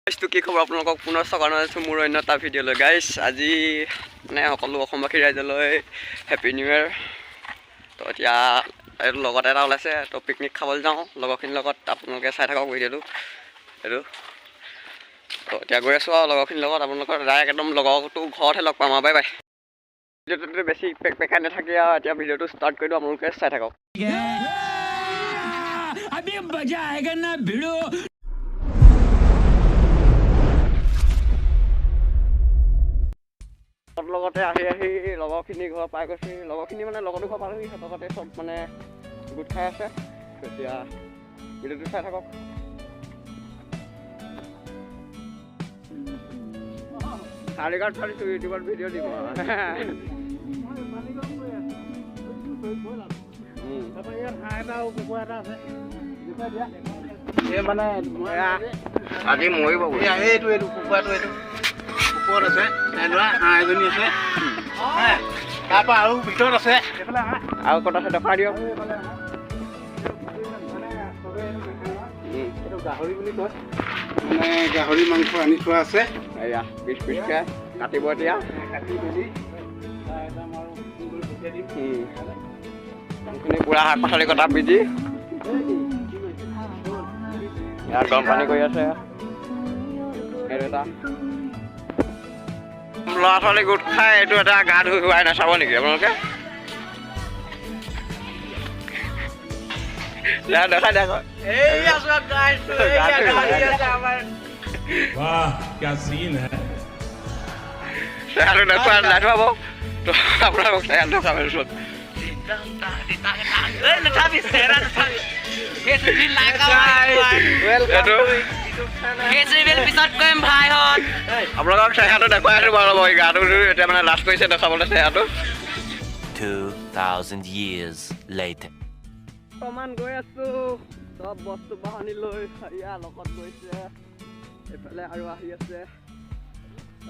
কি খবৰ আপোনালোকক পুনৰ স্বাগতম জনাইছোঁ মোৰ অন্য এটা ভিডিঅ'লৈ গাইছ। আজি মানে সকলো অসমবাসী ৰাইজলৈ হেপী নিউ ইয়েৰ। তো এতিয়া এইটো লগত এটা ওলাইছে, তো পিকনিক খাবলৈ যাওঁ লগৰখিনিৰ লগত। আপোনালোকে চাই থাকক ভিডিঅ'টো এইটো। তো এতিয়া গৈ আছোঁ আৰু লগৰখিনিৰ লগত। আপোনালোকৰ ডাইৰেক্ট একদম লগৰটো ঘৰতহে লগ পাম আৰু। Bye bye. ভিডিঅ'টোতে বেছি পেকাই নাথাকে আৰু এতিয়া ভিডিঅ'টো ষ্টাৰ্ট কৰি দিওঁ, আপোনালোকে চাই থাকক। লগতে আহি লগৰখিনি ঘৰ পাই গৈছে। লগৰখিনি মানে লগৰটো ঘৰ পালোহি, সিহঁততে চব মানে গোট খাই আছে। এতিয়া ভিডিঅ'টো চাই থাকক। চাৰিগাঁৱত পাৰিছোঁ ইউটিউবত ভিডিঅ' দিব আজি মৰিব এইটো কুকুৰাটো এইটো ওপৰত আছে, হাঁহ এজনী আছে, তাৰপৰা আৰু ভিতৰত আছে আৰু ক'ত আছে দেখাই দিয়ক। এইটো গাহৰি বুলি কয়, মানে গাহৰি মাংস আনি থোৱা আছে। এয়া পিচ পিচকৈ কাটিব এতিয়া, কাটি মেলি এইখিনি পুৰা শাক পাচলি কটা বিজি। ইয়াত গৰম পানী কৰি আছে। এইটো এটা ল'ৰা ছোৱালী গোট খাই এইটো এটা গা ধুই হোৱাই নাচাব নেকি আপোনালোকে? দেখাই দেখ নাচাব তো আপোনালোকক দেখাব। আপোনালোকক চেহেৰাটো দেখুৱাই আছো বাৰু। মই গাটো এতিয়া মানে লাষ্ট কৰিছে দেখাবলৈ চেহেৰাটো। 2000 years later প্ৰমাণ গৈ আছো চব বস্তু বাহানি লৈ। ইয়াৰ লগত গৈছে, এইফালে আৰু আহি আছে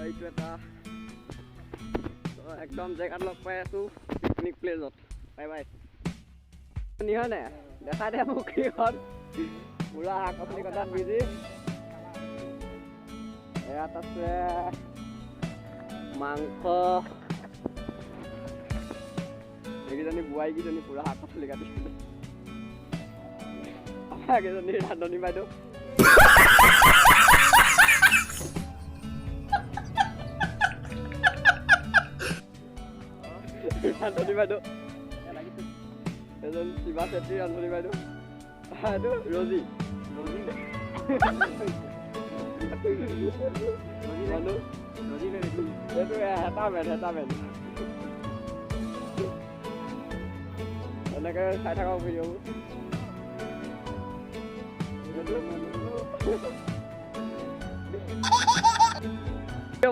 এইটো এটা। একদম জেগাত লগ পাই আছো পিকনিক প্লেচত। Bye bye. হয় নাই দেখাই দে মোক কিখন পুৰা শাক পাচলি কটাত বিজি। ইয়াত আছে মাংস, এইকেইজনী বোৱাৰীকেইজনী পুৰা শাক পাচলি কাটিছিলে। কেইজনী ৰান্ধনী বাইদেউ ৰান্ধনী বাইদেউ এজন শিৱা চেত্ৰী ৰান্ধনী বাইদেউ। এইটো ৰজি এইটো হেতা মেন এনেকে চাই থাকক ভিডিঅ'বোৰ।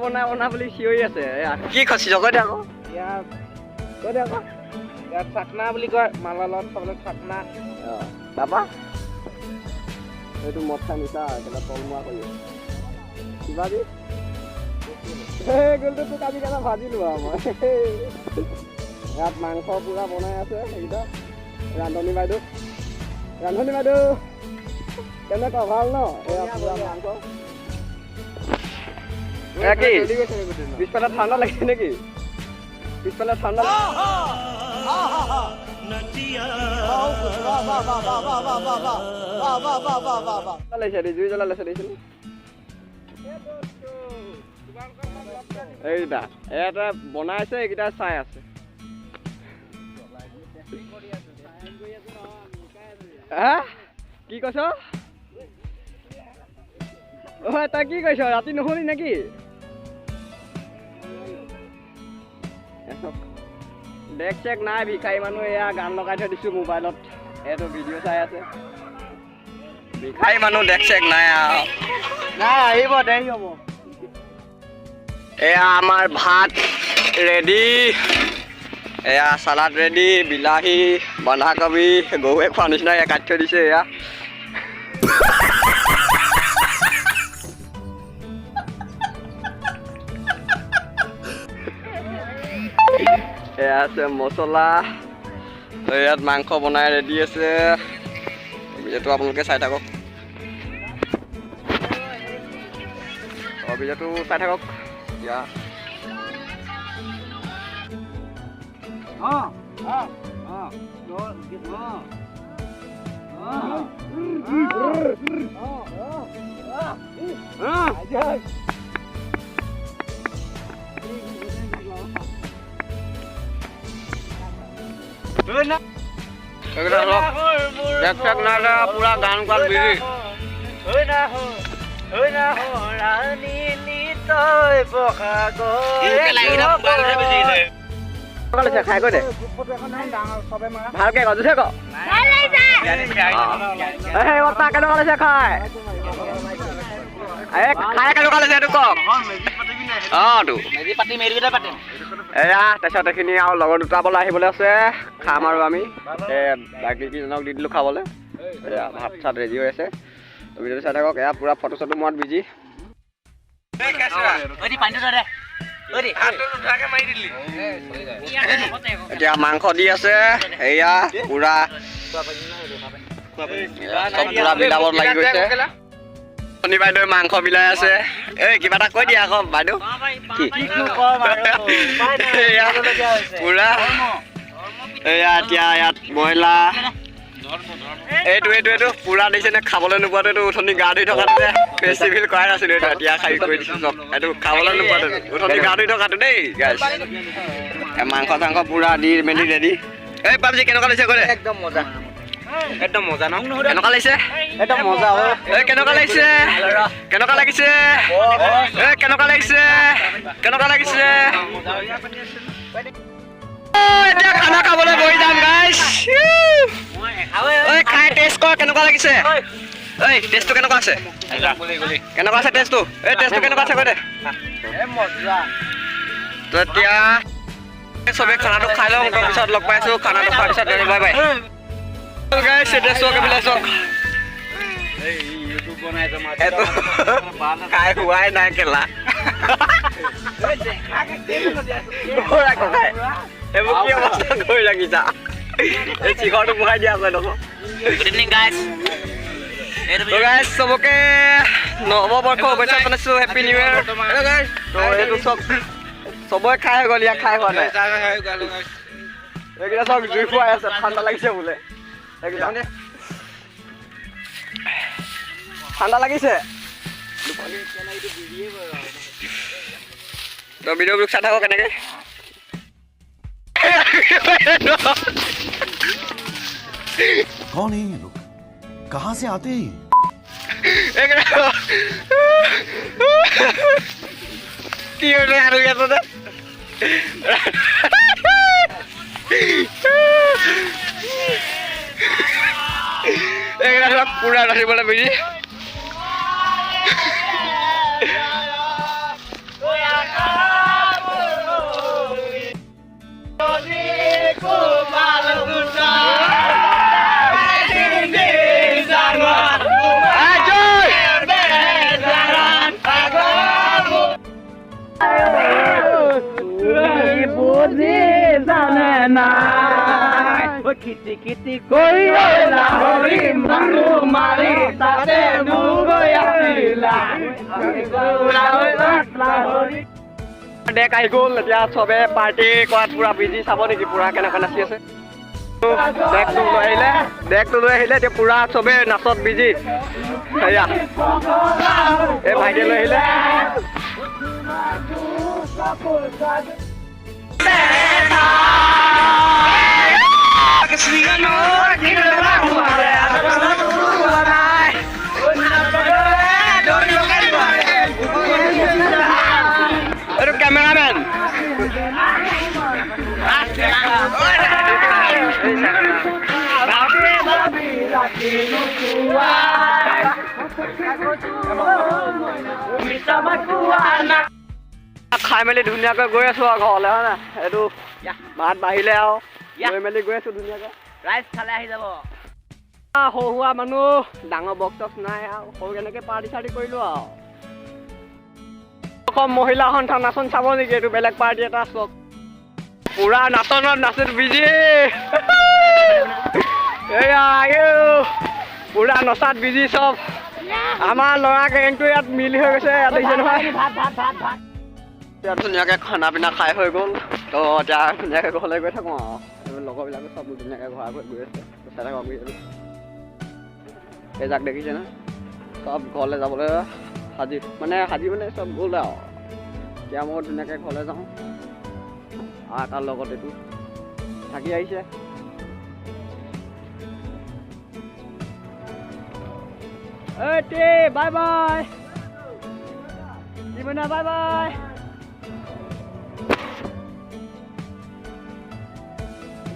বনা বুলি চিঞৰি আছে। কি খচি জগত আকৌ ইয়াত চাকনা বুলি কয়, মালালত খাবলৈ চাকনা। তাৰপা এইটো মদ খাই নিচা একেবাৰে তলমুৱা কৰি কিবা দি গ'লটো তোক আজি কেনে ভাজিলো আৰু মই। ইয়াত মাংস পুৰা বনাই আছে সেইকেইটা ৰান্ধনী বাইদেউ। কেনেকুৱা ভাল ন? এয়া পুৰা মাংস। কি পিছফালে ঠাণ্ডা লাগিছে নেকি? পিছফালে ঠাণ্ডা লাগিছে, জুই জ্বলা লৈছে দেখিছিল। এইকেইটা এটা বনাইছে, এইকেইটা চাই আছে। কি কৈছ? তই কি কৈছ? ৰাতি নুশুনি নেকি? ডেক চেক নাই, ভিখাৰী মানুহ। এয়া গান লগাই থৈ দিছো মোবাইলত, এইটো ভিডিঅ' চাই আছে। ভিখাৰী মানুহ ডেক চেক নাই আৰু নাই, আহিব দেৰি হ'ব। এয়া আমাৰ ভাত ৰেডি, এয়া চালাড ৰেডি, বিলাহী বন্ধাকবি গৰুৱে খোৱা নিচিনা এয়া কাটি থৈ দিছে। এয়া এয়া আছে মছলা, ইয়াত মাংস বনাই ৰেডি আছে। এইটো আপোনালোকে চাই থাকক। ভিডিঅ'টো চাই থাকক এতিয়া পুৰা গান গোৱাত বিজি খাই কৈ দে ভালকে ক জোখে ক কেনেকুৱা লাগিছে খাই খাই কেনেকুৱা লাগিছে এইটো কওক অঁ তো এয়া তাৰপিছত এইখিনি আৰু লগৰ দুটা বলা আহিবলৈ আছে খাম আৰু আমি বাকী কেইজনক দি দিলোঁ খাবলৈ এয়া ভাত চাত ৰেডি হৈ আছে ভিডিঅ'টো চাই থাকক এয়া পুৰা ফটো চটো মত বিজি এতিয়া মাংস দি আছে এয়া পুৰা চব পুৰা বিলাবত লাগি গৈছে শনি বাইদেউ মাংস বিলাই আছে এই কিবা এটা কৈ দিয়া আকৌ বাইদেউ পুৰা এয়া এতিয়া ইয়াত ব্ৰইলাৰ এইটো পুৰা দিছে নে খাবলৈ নোপোৱাটো এইটো উঠনি গা ধুই থকাটো যে ফেষ্টিভেল কৰাই আছিলোঁ এইটো এতিয়া খাই কৰি দিছোঁ চব এইটো খাবলৈ নোপোৱাটো উঠনি গা ধুই থকাটো দেই গাইছ মাংস চাংস পুৰা দি মেলি ৰেডি এই পাবজি কেনেকুৱা লাগিছে কৈ একদম মজা ন কেনেকুৱা লাগিছে একদম মজা এই কেনেকুৱা লাগিছে কেনেকুৱা লাগিছে এই কেনেকুৱা লাগিছে কেনেকুৱা লাগিছে এতিয়া খানা খাবলৈ বহি যাম গাইছ ঐ খাই টেষ্ট কৰ কেনেকুৱা লাগিছে ঐ টেষ্টটো কেনেকুৱা আছে কেনেকুৱা আছে টেষ্টটো এই টেষ্টটো কেনেকুৱা আছে কৈ দে তো এতিয়া চবেই খানাটো খাই লওঁ তাৰপিছত লগ পাইছোঁ খানাটো খোৱাৰ পিছত বাই বাই গাইছ এতিয়া চক এইবিলাক চক খাই হোৱাই নাই কেলা এইবোৰ কি অৱস্থা কৰি ৰাখিছা এই চিখৰটো বহাই দিয়া আছে দেখোন গাইছ চবকে নৱবৰ্ষ শুভেচ্ছা জনাইছোঁ হেপী নিউ ইয়েৰ তো এইটো চব চবৰে খাই হৈ গ'ল ইয়াক খাই হোৱা নাই এইকেইটা চব জুই ফুৱাই আছে ঠাণ্ডা লাগিছে বোলে ঠাণ্ডা লাগিছে তো ভিডিঅ'বোৰ চাই থাকক কেনেকৈ कौन है ये लोग कहाँ से आते हैं কি হলে আৰু ইয়াতে এইকেইটা পুৰা ৰাখিবলৈ বুজি Kiti koi lahori mangu mari tate mugo yasila ডেক আহি গ'ল এতিয়া চবে পাৰ্টি কৰাত পুৰা বিজি চাব নেকি পুৰা কেনেকৈ নাচি আছে ডেকটো লৈ আহিলে এতিয়া পুৰা চবে নাচত বিজি সেয়া এই ভাইটি লৈ আহিলে cameraman. খাই মেলি ধুনীয়াকৈ গৈ আছো আৰু ঘৰলৈ হয় না এইটো ভাত বাঢ়িলে আৰু গৈ মেলি গৈ আছো ধুনীয়াকৈ ৰাইজ খালে আহি যাব সৰু সুৰা মানুহ ডাঙৰ বক্স নাই আৰু সৰু কেনেকৈ পাৰ্টি চাৰ্টি কৰিলো আৰু অসম মহিলা সন্থা নাচন চাব নেকি এইটো বেলেগ পাৰ্টি এটা চব পুৰা নাচনত নাচত বিজি এয়া পুৰা নচাত বিজি চব আমাৰ ল'ৰা গেংটো ইয়াত মিল হৈ গৈছে ইয়াত দেখিছে নহয় ইয়াত ধুনীয়াকৈ খানা পিনা খাই হৈ গ'ল তো এতিয়া ধুনীয়াকৈ ঘৰলৈ গৈ থাকোঁ আৰু লগৰবিলাকে চব ধুনীয়াকৈ ঘৰা ঘৰত গৈ আছে চাই থাকক আমি এই জাক দেখিছে ন চব ঘৰলৈ যাবলৈ সাজি মানে চব গ'ল আৰু এতিয়া মই ধুনীয়াকৈ ঘৰলৈ যাওঁ আৰু তাৰ লগত এইটো থাকি আহিছে বাই বাই জীবনা বাই বাই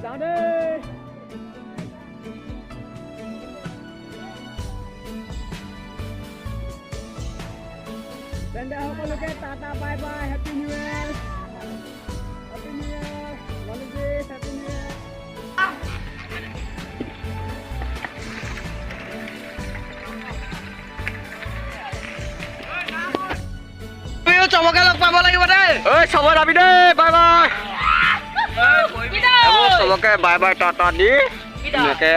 যাওঁ দেই তেন্তে সকলোকে tata bye bye happy new year happy new year চবকে লগ পাব লাগিব দেই চব যাবি দেই বাই বাই চবকে বাই বাই টাটা দি ধুনীয়াকৈ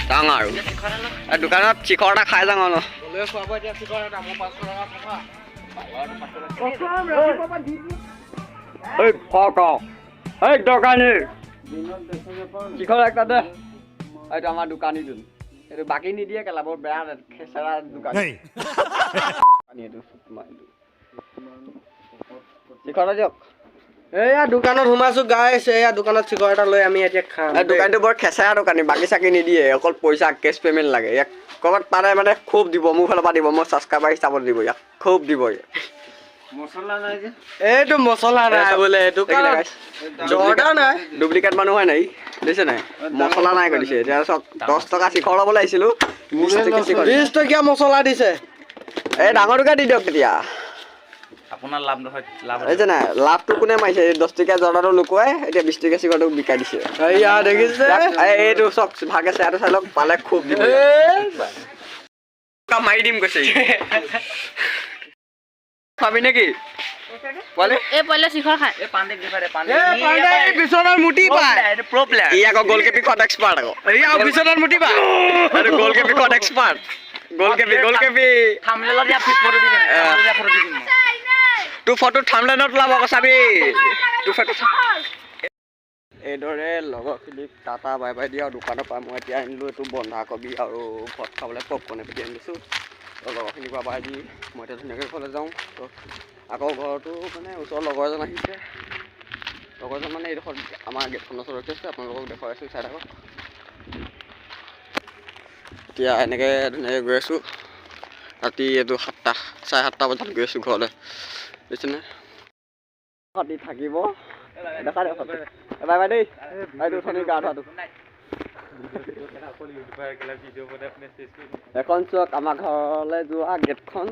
যাওঁ আৰু দোকানত চিখৰ এটা খাই যাওঁ ন দোকানী চিখৰ একটা দে এইটো আমাৰ দোকানী যোন এইটো বাকী নিদিয়ে কেলা বৰ বেয়া খেচেৰা দোকানী এইটো চিখৰ দিয়ক এয়া দোকানত সোমাইছো গাইছ এয়া দোকানত চিখৰ এটা লৈ আমি এতিয়া খাম দোকানটো বৰ খেচেৰা দোকানী বাকী চাকি নিদিয়ে অকল পইচা কেছ পে'মেণ্ট লাগে ইয়াক ক'ৰবাত পাৰে মানে খুব দিব মোৰ ফালৰ পৰা দিব মই ছাবস্ক্ৰাইবাৰ হিচাপত দিব ইয়াক খুব দিব মছলা নাই যে এইটো মছলা নাই বোলে দোকানত জৰ্দা নাই ডুপ্লিকেট মানুহ হয় নাই দেখিছে নাই মছলা নাই কৰি দিছে এতিয়া চব 10 টকা চিখৰ ল'বলৈ আহিছিলোঁ 20 টকীয়া মছলা দিছে এই ডাঙৰ দোকান দি দিয়ক তেতিয়া আপোনাৰ লাভ নহয় লাভ দেখিছে নাই লাভটো কোনে মাৰিছে 10 টকীয়া জৰ্দাটো লুকুৱাই এতিয়া 20 টকীয়া চিখৰটো বিকাই দিছে এয়া দেখিছে এইটো চক ভাগে চেয়াৰটো চাই লওক পালে খুব দিব মাৰি দিম কৈছে খাবি নেকি বিচনাৰ মুঠি পায় ই আকৌ গলকেপি খোৱাত এক্সপাৰ্ট আকৌ বিচনাৰ মুঠি পায় গলকেপি খোৱাত এক্সপাৰ্ট গলকেপি তোৰ ফটো থাম্বনেইলত ওলাব আকৌ চাবি তোৰ ফটো এইদৰে লগৰখিনিক টাটা বাই বাই দিয়া দোকানৰ পৰা মই এতিয়া আনিলোঁ এইটো বন্ধাকবি আৰু ঘৰত খাবলৈ পপকৰ্ণ এপিটি আনিছোঁ তো লগৰখিনিক বাই বাই দি মই এতিয়া ধুনীয়াকৈ ঘৰলৈ যাওঁ তো আকৌ ঘৰতো মানে ওচৰৰ লগৰ এজন আহিছে লগৰজন মানে এইডোখৰ আমাৰ গেটখনৰ ওচৰত ৰখি আছে আপোনালোকক দেখুৱাইছোঁ চাই থাকক এতিয়া এনেকৈ ধুনীয়াকৈ গৈ আছোঁ ৰাতি এইটো 7:30 বজাত গৈ আছোঁ ঘৰলৈ বুজিছেনে ৰাতি থাকিব দেখা দিয়ক বাই বাই দেই এইটো উঠনি গা ধোৱাটো এখন চোৱা আমাৰ ঘৰলৈ যোৱা গেটখন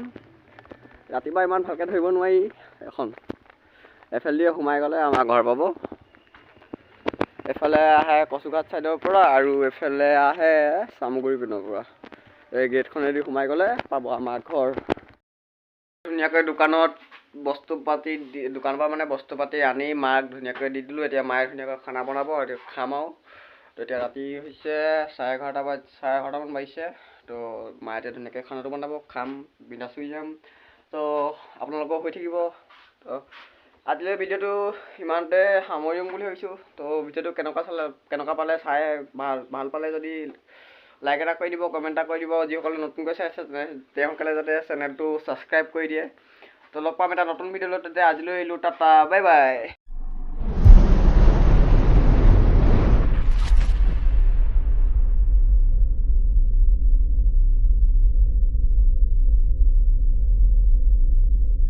ৰাতিপুৱা ইমান ভালকৈ ধৰিব নোৱাৰি এখন এফালেদি সোমাই গ'লে আমাৰ ঘৰ পাব এফালে আহে কচুঘাট ছাইডৰ পৰা আৰু এফালে আহে চামগুৰি পিনৰ পৰা এই গেটখনেদি সোমাই গ'লে পাব আমাৰ ঘৰ ধুনীয়াকৈ দোকানত বস্তু পাতি দোকানৰ পৰা মানে বস্তু পাতি আনি মাক ধুনীয়াকৈ দি দিলোঁ এতিয়া মায়ে ধুনীয়াকৈ খানা বনাব এতিয়া খাম আৰু তো এতিয়া ৰাতি হৈছে 11:30মান বাজিছে তো মায়ে এতিয়া ধুনীয়াকৈ খানাটো বনাব খাম বিনা চুই যাম তো আপোনালোকক হৈ থাকিব তো আজিলৈ ভিডিঅ'টো ইমানতে সামৰিম বুলি ভাবিছোঁ তো ভিডিঅ'টো কেনেকুৱা পালে চাই ভাল পালে যদি লাইক এটা কৰি দিব কমেণ্ট এটা কৰি দিব যিসকলে নতুনকৈ চাই আছে তেওঁসকলে যাতে চেনেলটো ছাবস্ক্ৰাইব কৰি দিয়ে তো লগ পাম এটা নতুন ভিডিঅ'লৈ তেতিয়া আজিলৈ এৰিলোঁ টাটা বাই বাই